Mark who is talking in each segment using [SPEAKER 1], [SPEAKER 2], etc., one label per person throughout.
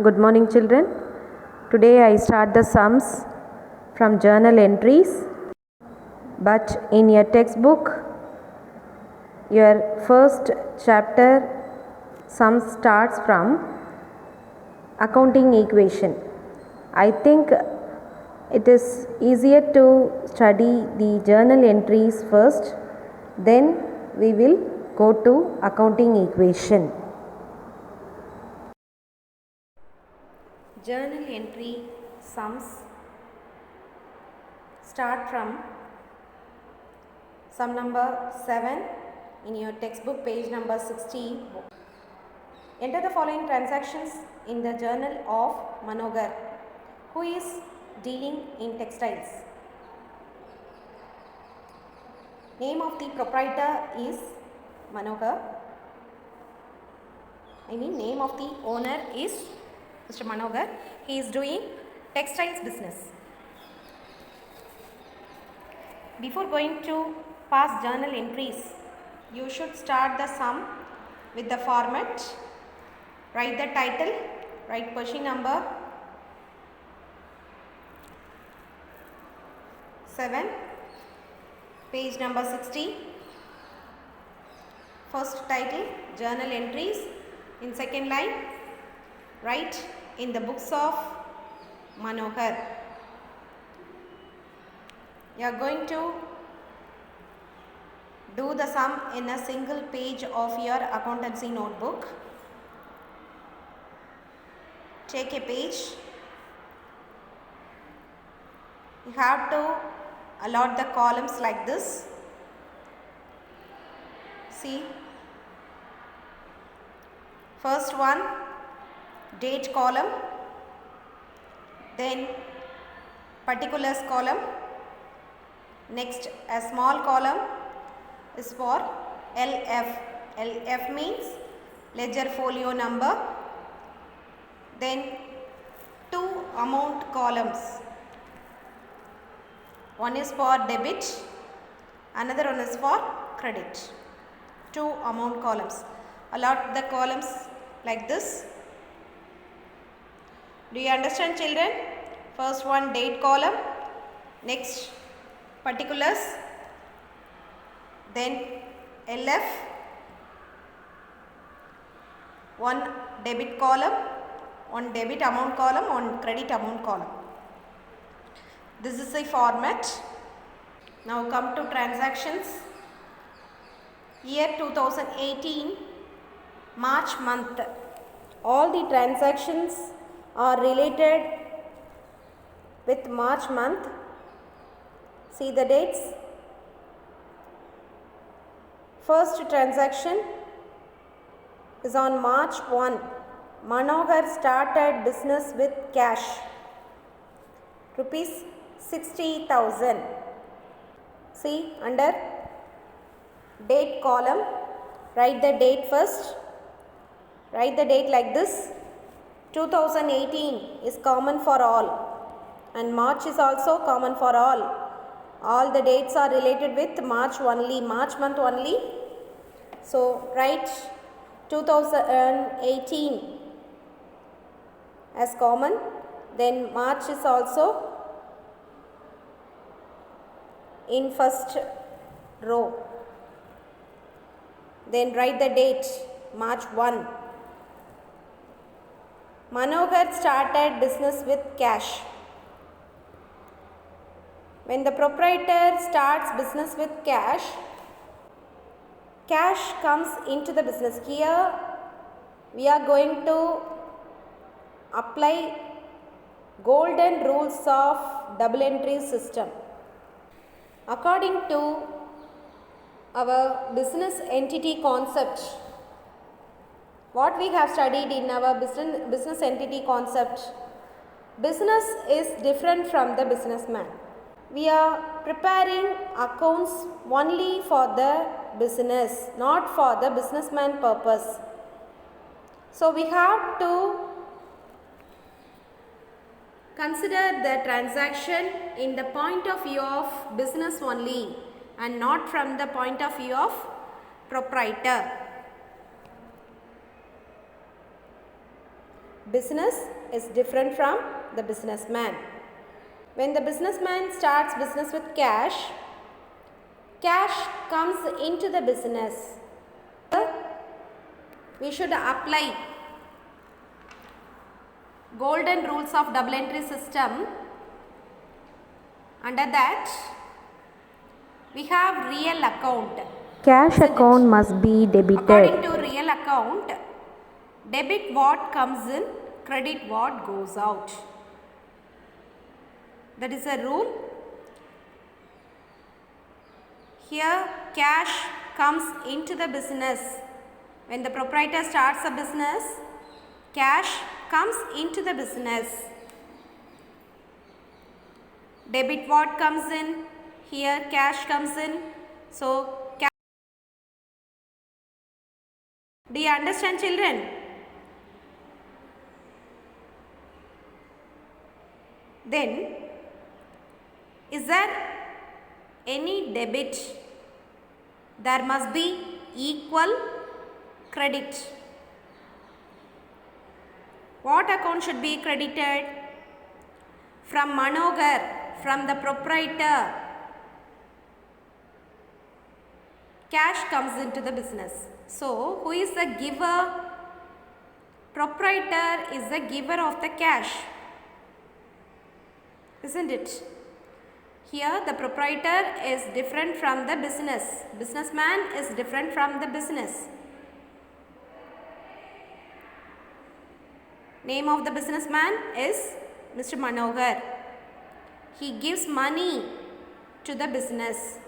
[SPEAKER 1] Good morning, children. Today I start the sums from journal entries, but in your textbook, your first chapter sum starts from accounting equation. I think it is easier to study the journal entries first, then we will go to accounting equation. Journal entry sums start from sum number 7 in your textbook, page number 60. Enter the following transactions in the journal of Manohar, who is dealing in textiles. Name of the proprietor is Manohar. Name of the owner is Mr. Manohar. He is doing textiles business. Before going to past journal entries, you should start the sum with the format. Write the title, write question number 7, page number 60. First title, journal entries. In second line, write in the books of Manohar. You are going to do the sum in a single page of your accountancy notebook. Take a page. You have to allot the columns like this. See, first one, date column, then particulars column. Next, a small column is for LF. LF means ledger folio number. Then two amount columns. One is for debit, another one is for credit. Two amount columns. Allot the columns like this. Do you understand, children? First one, date column. Next, particulars. Then LF. One debit column, one debit amount column, one credit amount column. This is the format. Now come to transactions. Year 2018, March month. All the transactions are related with March month. See the dates. First transaction is on March 1. Manohar started business with cash, rupees 60,000. See, under date column, write the date first. Write the date like this. 2018 is common for all, and March is also common for all. All the dates are related with March only, March month only. So write 2018 as common. Then March is also in first row. Then write the date, March 1. Manohar started business with cash. When the proprietor starts business with cash, cash comes into the business. Here we are going to apply golden rules of double entry system. According to our business entity concept, what we have studied in our business entity concept, business is different from the businessman. We are preparing accounts only for the business, not for the businessman purpose. So we have to consider the transaction in the point of view of business only and not from the point of view of proprietor. Business is different from the businessman. When the businessman starts business with cash, cash comes into the business. We should apply golden rules of double entry system. Under that, we have real account.
[SPEAKER 2] Cash account must be debited.
[SPEAKER 1] According to real account, debit what comes in, credit what goes out. That is a rule. Here, cash comes into the business. When the proprietor starts a business, cash comes into the business. Debit what comes in, here cash comes in. So, do you understand, children? Then, is there any debit? There must be equal credit. What account should be credited? From Manohar, from the proprietor, cash comes into the business. So, who is the giver? Proprietor is the giver of the cash, isn't it? Here the proprietor is different from the business. Businessman is different from the business. Name of the businessman is Mr. Manohar. He gives money to the business.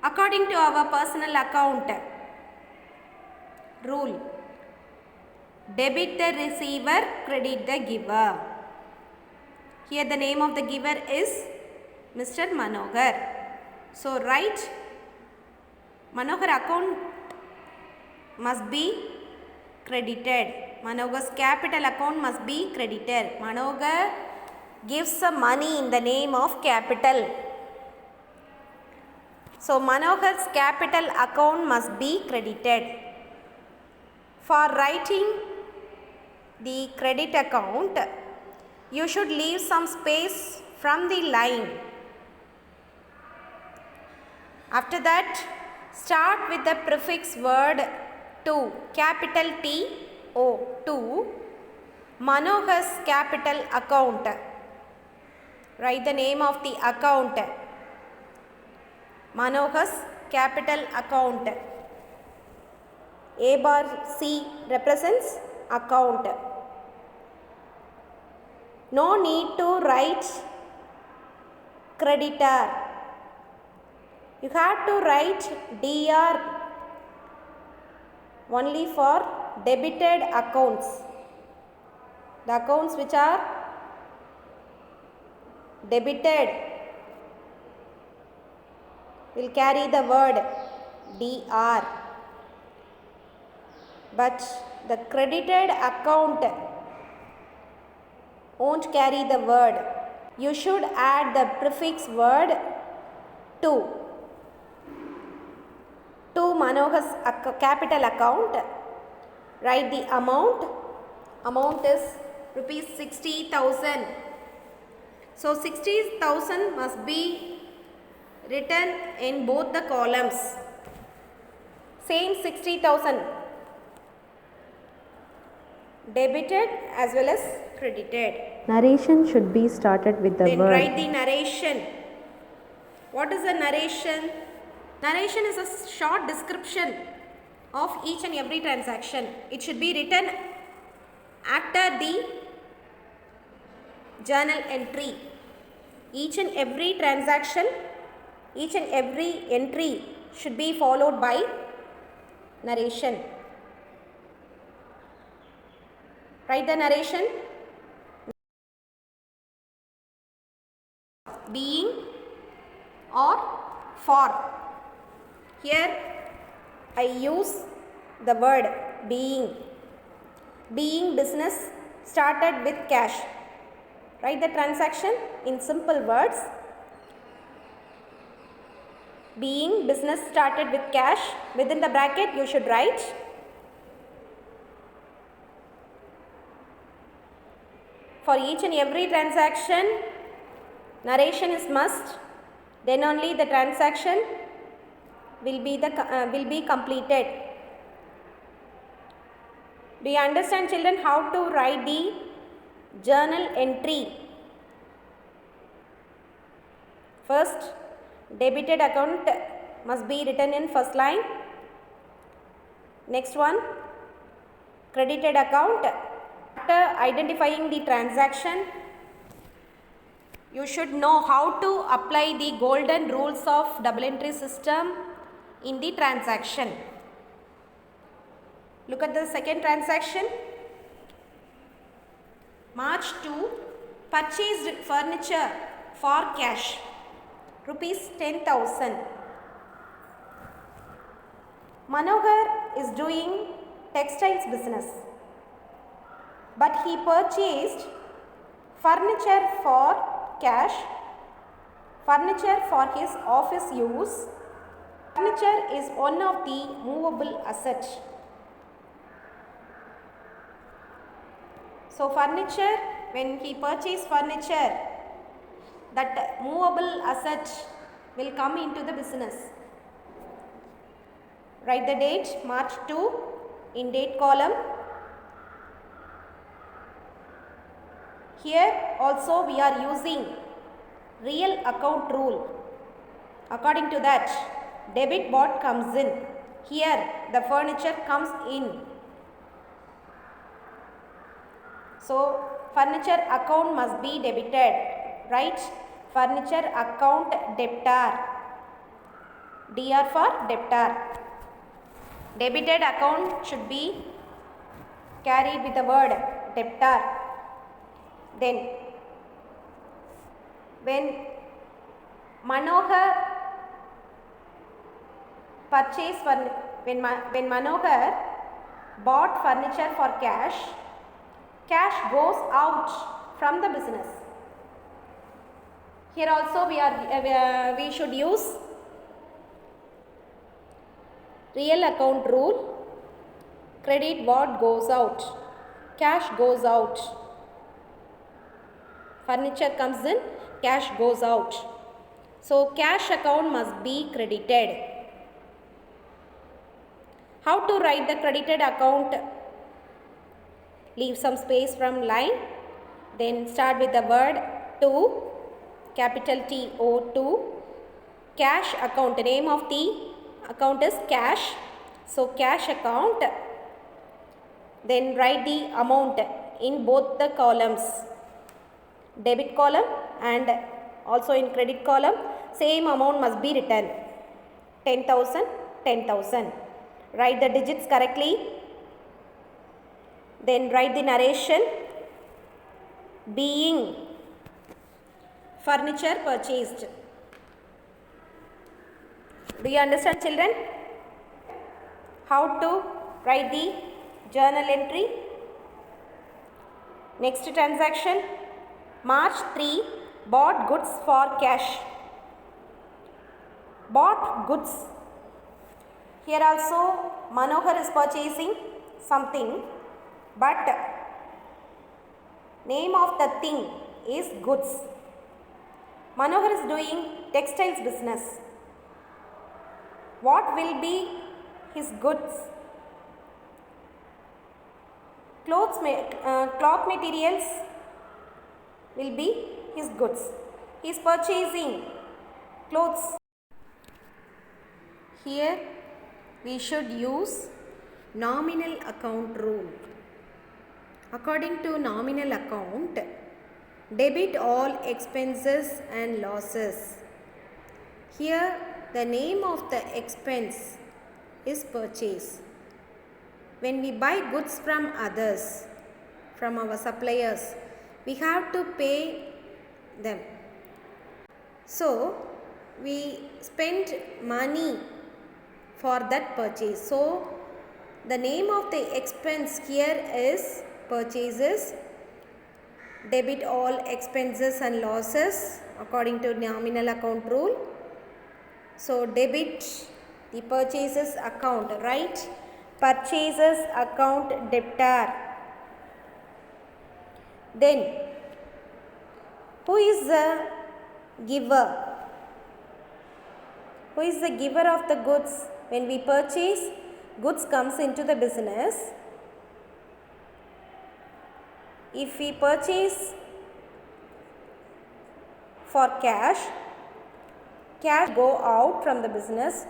[SPEAKER 1] According to our personal account rule, debit the receiver, credit the giver. Here the name of the giver is Mr. Manohar. So write Manohar account must be credited. Manohar's capital account must be credited. Manohar gives some money in the name of capital. So Manohar's capital account must be credited. For writing the credit account, you should leave some space from the line. After that, start with the prefix word to, capital T O, to Manohar's capital account. Write the name of the account. Manohar's capital account. A bar C represents account. No need to write creditor. You have to write DR only for debited accounts. The accounts which are debited will carry the word DR. But the credited account won't carry the word. You should add the prefix word to Manohar's capital account. Write the amount. Amount is rupees 60,000. So 60,000 must be written in both the columns. Same 60,000 debited as well as credited.
[SPEAKER 2] Narration should be started with the
[SPEAKER 1] Then
[SPEAKER 2] word.
[SPEAKER 1] write the narration. What is a narration? Narration is a short description of each and every transaction. It should be written after the journal entry. Each and every transaction, each and every entry should be followed by narration. Write the narration. Being or for. Here I use the word being. Being business started with cash. Write the transaction in simple words. Being business started with cash. Within the bracket you should write for each and every transaction, narration is must. Then only the transaction will be completed. Do you understand, children, how to write the journal entry? First, debited account must be written in first line. Next one, credited account. After identifying the transaction, you should know how to apply the golden rules of double entry system in the transaction. Look at the second transaction. March 2, purchased furniture for cash, rupees 10,000. Manohar is doing textiles business, but he purchased furniture for cash, furniture for his office use. Furniture is one of the movable assets. So furniture, when he purchased furniture, that movable asset will come into the business. Write the date, March 2 in date column. Here also we are using real account rule. According to that, debit what comes in. Here the furniture comes in. So furniture account must be debited, right? Furniture account debtor. DR for debtor. Debited account should be carried with the word debtor. Then when Manohar purchased when Manohar bought furniture for cash, cash goes out from the business. Here also we should use real account rule. Credit what goes out, cash goes out. Furniture comes in, cash goes out. So cash account must be credited. How to write the credited account? Leave some space from line. Then start with the word to, capital TO2. Cash account, the name of the account is cash. So cash account. Then write the amount in both the columns. Debit column and also in credit column, same amount must be written. 10,000, 10,000. Write the digits correctly. Then write the narration. Being furniture purchased. Do you understand, children? How to write the journal entry? Next transaction. March 3, bought goods for cash. Bought goods. Here also Manohar is purchasing something, but name of the thing is goods. Manohar is doing textiles business. What will be his goods? Cloth materials will be his goods. He is purchasing clothes. Here we should use nominal account rule. According to nominal account, debit all expenses and losses. Here the name of the expense is purchase. When we buy goods from others, from our suppliers, we have to pay them. So we spend money for that purchase. So the name of the expense here is purchases. Debit all expenses and losses according to nominal account rule. So debit the purchases account, right? Purchases account debtor. Then Who is the giver? Who is the giver of the goods? When we purchase, goods comes into the business. If we purchase for cash go out from the business,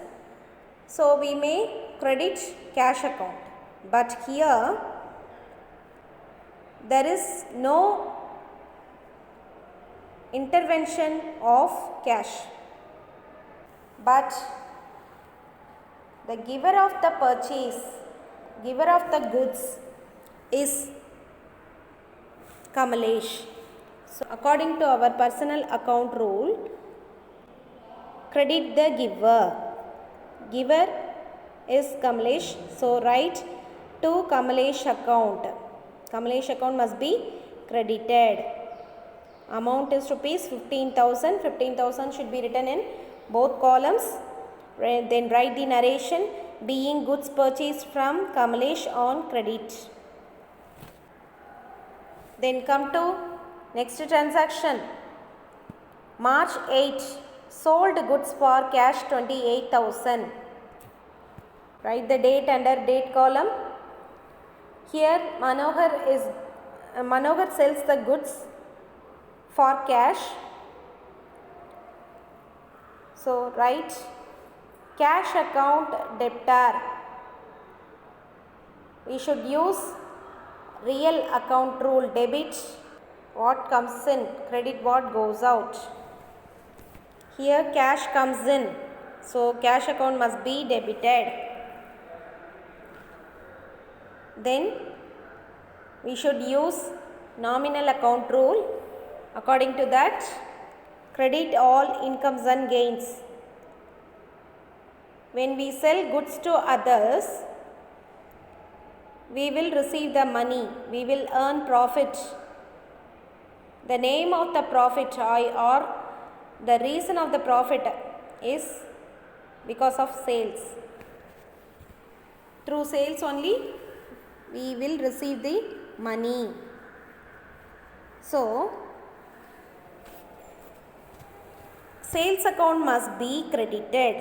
[SPEAKER 1] so we may credit cash account. But here there is no intervention of cash, but the giver of the purchase, giver of the goods is Kamalesh. So according to our personal account rule, credit the giver. Giver is Kamalesh. So write to Kamalesh account. Kamalesh account must be credited. Amount is rupees 15,000. 15,000 should be written in both columns. Then write the narration, being goods purchased from Kamalesh on credit. Then come to next transaction. March 8, sold goods for cash 28,000. Write the date under date column. Here Manohar sells the goods for cash. So write cash account debtor. We should use real account rule. Debit what comes in, credit what goes out. Here cash comes in, so cash account must be debited. Then we should use nominal account rule. According to that, credit all incomes and gains. When we sell goods to others, we will receive the money, we will earn profit. The name of the profit or the reason of the profit is because of sales. Through sales only we will receive the money. So sales account must be credited.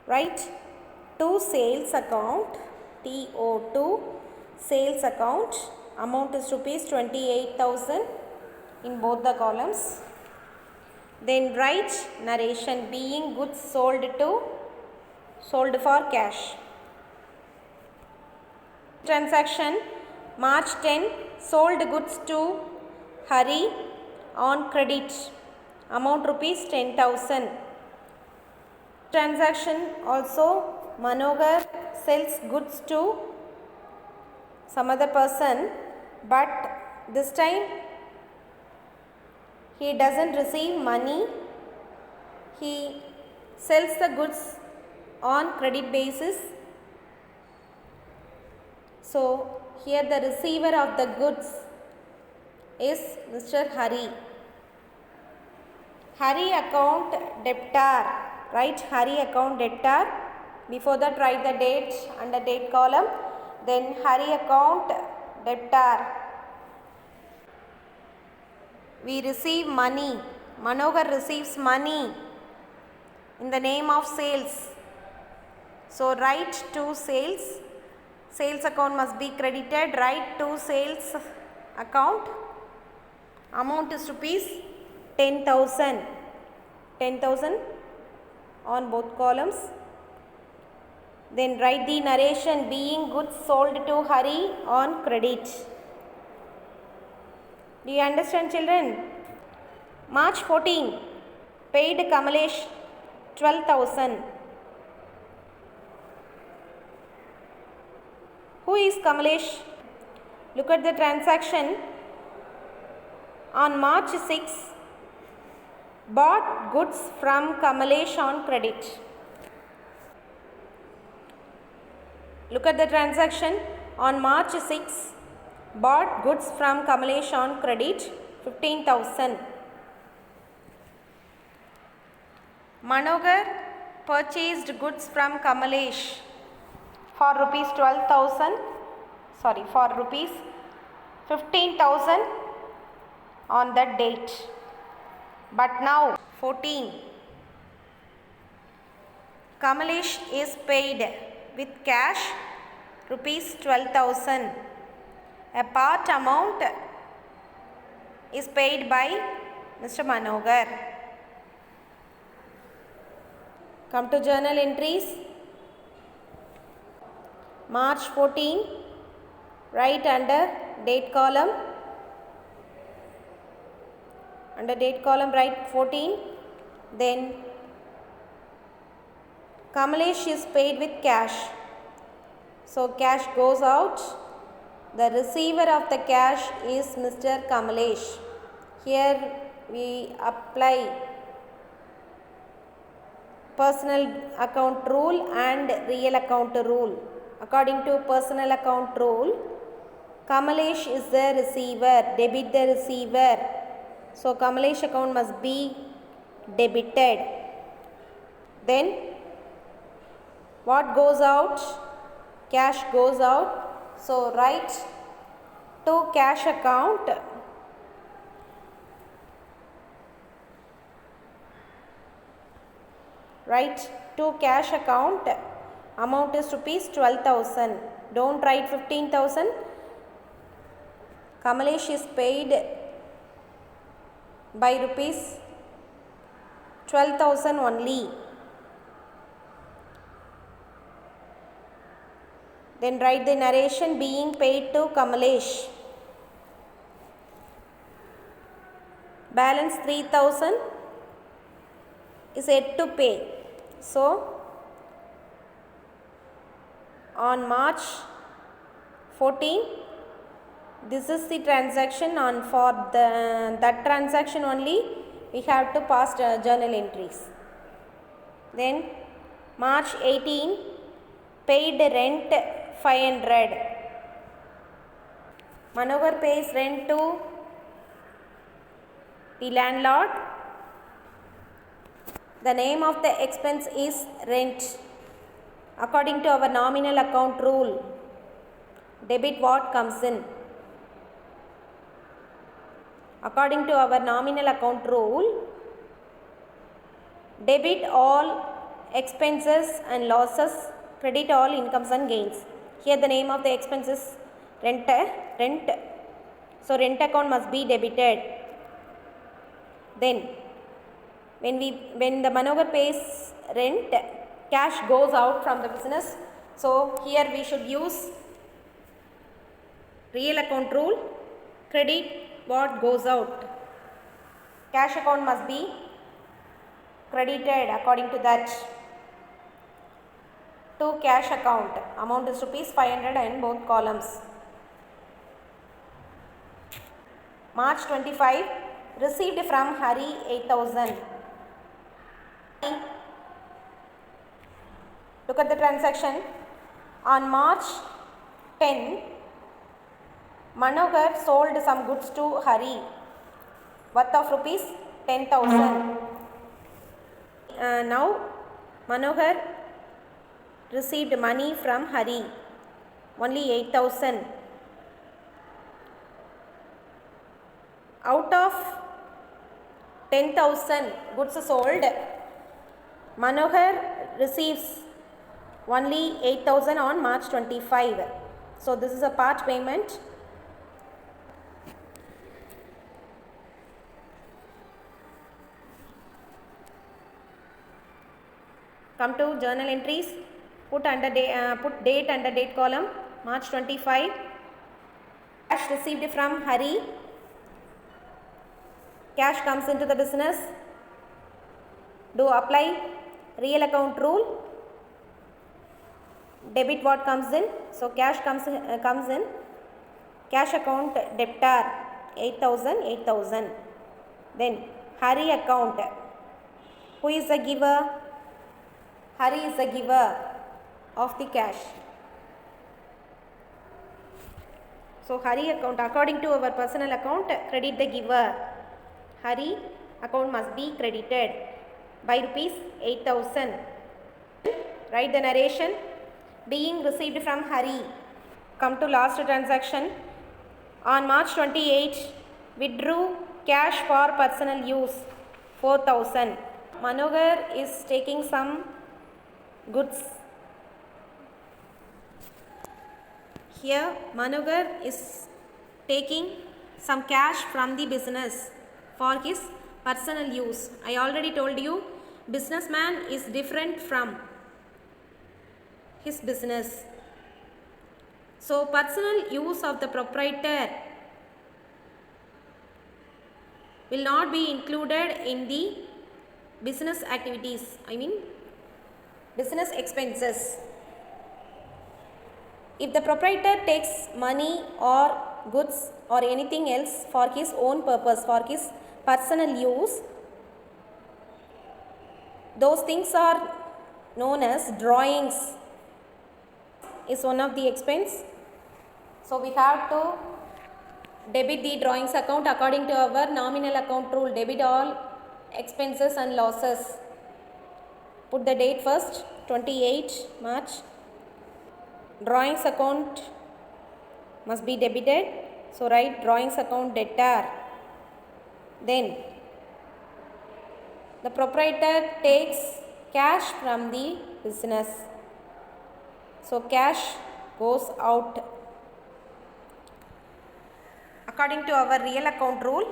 [SPEAKER 1] Right? To sales account, TO2 sales account, amount is rupees 28,000 in both the columns. Then write narration, being goods sold for cash. Transaction March 10, sold goods to Hari on credit, amount rupees 10,000. Transaction also Manohar sells goods to some other person, but this time he doesn't receive money. He sells the goods on credit basis. So here the receiver of the goods is Mr. Hari. Hari account debtor. Write Hari account debtor. Before that write the date under date column. Then Hari account debtor. We receive money. Manohar receives money in the name of sales. So write to sales. Sales account must be credited. Write to sales account. Amount is rupees 10,000. 10,000 on both columns. Then write the narration, being goods sold to Hari on credit. Do you understand, children? March 14, paid Kamalesh 12,000. Who is Kamalesh? Look at the transaction. On March 6, bought goods from Kamalesh on credit. Look at the transaction. On March 6, bought goods from Kamalesh on credit, 15,000. Manohar purchased goods from Kamalesh for rupees 12,000, for rupees 15,000 on that date. But now 14. Kamalesh is paid with cash rupees 12,000. A part amount is paid by Mr. Manohar. Come to journal entries. March 14, write under date column. Under date column write 14. Then Kamalesh is paid with cash. So cash goes out. The receiver of the cash is Mr. Kamalesh. Here we apply personal account rule and real account rule. According to personal account rule, Kamalesh is the receiver, debit the receiver. So Kamalesh account must be debited. Then what goes out? Cash goes out. So write to cash account. Write to cash account. Amount is rupees 12,000. Don't write 15,000. Kamalesh is paid by rupees 12,000 only. Then write the narration being paid to Kamalesh. Balance 3,000 is yet to pay. So on March 14, this is the transaction. On for that transaction only we have to pass journal entries. Then March 18, paid rent 500. Manohar pays rent to the landlord. The name of the expense is rent. According to our nominal account rule, debit what comes in. According to our nominal account rule, debit all expenses and losses, credit all incomes and gains. Here the name of the expense is rent. So rent account must be debited. Then when the Manohar pays rent, cash goes out from the business. So here we should use real account rule. Credit what goes out. Cash account must be credited according to that. To cash account, amount is rupees 500 in both columns. March 25, received from Hari 8,000. Look at the transaction. On March 10, Manohar sold some goods to Hari worth of rupees 10,000. Now Manohar received money from Hari, only 8,000. Out of 10,000 goods sold, Manohar receives only 8,000 on March 25. So this is a part payment. Come to journal entries. Put date under date column. March 25. Cash received from Hari. Cash comes into the business. Do apply real account rule. Debit what comes in. So cash comes in. Cash account debtor 8,000. Then Hari account. Who is the giver? Hari is the giver of the cash. So Hari account, according to our personal account, credit the giver. Hari account must be credited by rupees 8,000. Write the narration being received from Hari. Come to last transaction. On March 28, withdrew cash for personal use 4,000. Manohar is taking some goods. Here Manohar is taking some cash from the business for his personal use. I already told you businessman is different from his business. So personal use of the proprietor will not be included in the business activities, I mean business expenses. If the proprietor takes money or goods or anything else for his own purpose, for his personal use, those things are known as drawings, is one of the expense. So we have to debit the drawings account according to our nominal account rule. Debit all expenses and losses. Put the date first, 28 March. Drawings account must be debited. So write drawings account debtor. Then the proprietor takes cash from the business. So cash goes out. According to our real account rule,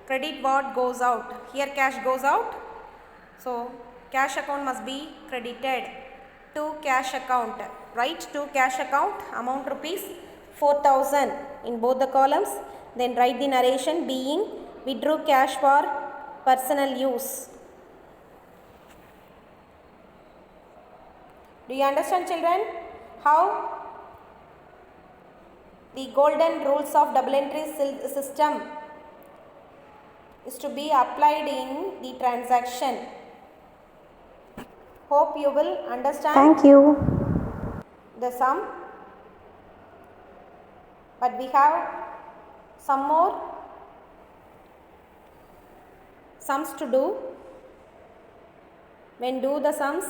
[SPEAKER 1] credit what goes out. Here cash goes out. So cash account must be credited to cash account. Write to cash account amount rupees 4,000 in both the columns. Then write the narration being withdrew cash for personal use. Do you understand, children, how the golden rules of double entry system is to be applied in the transaction? Hope you will understand.
[SPEAKER 2] Thank you.
[SPEAKER 1] The sum, but we have some more sums to do. When do the sums,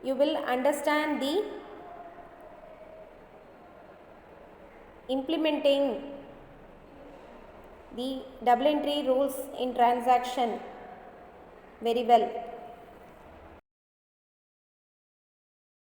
[SPEAKER 1] you will understand the implementing the double entry rules in transaction very well.